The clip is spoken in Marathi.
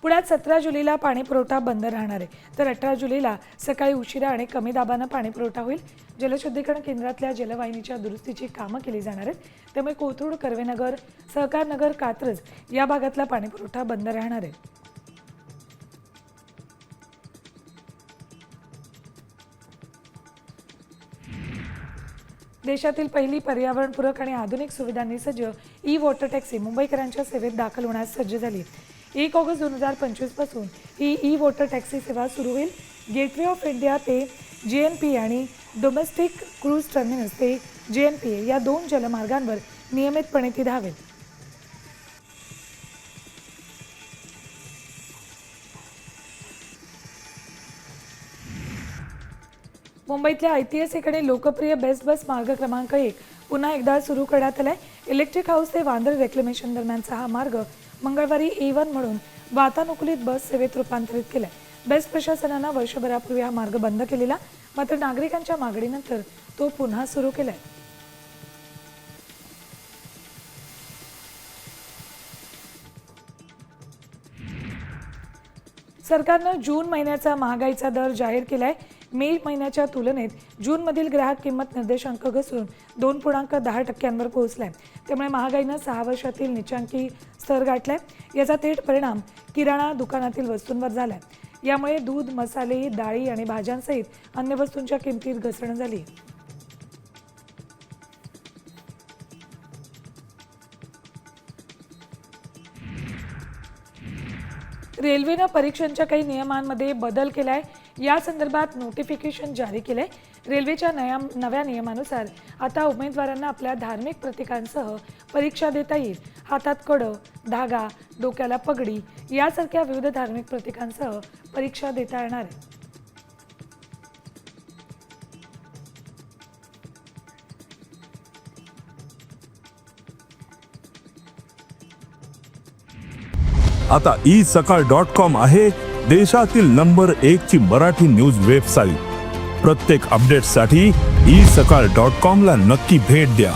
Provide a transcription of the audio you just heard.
पुण्यात 17 जुलैला पाणी पुरवठा बंद राहणार आहे, तर 18 जुलैला सकाळी उशिरा आणि कमी दाबानं पाणी पुरवठा होईल। जलशुद्धीकरण केंद्रातल्या जलवाहिनीच्या दुरुस्तीची कामं केली जाणार आहेत, त्यामुळे कोथरूड, कर्वेनगर, सहकारनगर, कात्रज या भागातला पाणी पुरवठा बंद राहणार आहे। देशातील पहिली पर्यावरणपूरक आणि आधुनिक सुविधांनी सज्ज ई-वॉटर टॅक्सी मुंबईकरांच्या सेवेत दाखल होण्यास सज्ज झाली। 1 ऑगस्ट 2025 पासून ही ई-वॉटर टॅक्सी सेवा सुरू होईल। गेटवे ऑफ इंडिया ते JNPA आणि डोमेस्टिक क्रूज टर्मिनस ते JNPA या 2 जलमार्गांवर नियमितपणे ती धावेल। मुंबईतल्या ऐतिहासिक आणि लोकप्रिय बेस्ट बस मार्ग क्रमांक 1 पुन्हा एकदा सुरू करण्यात आलाय। इलेक्ट्रिक हाऊस ते वांद्रे रेक्लेमेशन दरम्यानचा हा मार्ग मंगळवारी A1 म्हणून वातानुकूलित बस सेवेत रूपांतरित केलाय। बेस्ट प्रशासनानं वर्षभरापूर्वी हा मार्ग बंद केलेला, मात्र नागरिकांच्या मागणीनंतर तो पुन्हा सुरू केलाय। सरकारनं जून महिन्याचा महागाईचा दर जाहीर केलाय। मे महिन्याच्या तुलनेत जूनमधील ग्राहक किंमत निर्देशांक घसरून 2.10% पोहोचलाय। त्यामुळे महागाईनं 6 वर्षातील नीचांकी स्तर गाठलाय। याचा थेट परिणाम किराणा दुकानातील वस्तूंवर झालाय। यामुळे दूध, मसाले, डाळी आणि भाज्यांसहित अन्य वस्तूंच्या किमतीत घसरण झाली। रेल्वेनं परीक्षांच्या काही नियमांमध्ये बदल केलाय। या संदर्भात नोटिफिकेशन जारी केलंय। रेल्वेच्या नव्या नियमानुसार आता उमेदवारांना आपल्या धार्मिक प्रतीकांसह परीक्षा देता येईल। हातात कड, धागा, डोक्याला पगडी यासारख्या विविध धार्मिक प्रतीकांसह परीक्षा देता येणार आहे। आता isakal.com आहे देशातील नंबर 1 ची मराठी न्यूज वेबसाईट। प्रत्येक अपडेटसाठी isakal.com ला नक्की भेट द्या।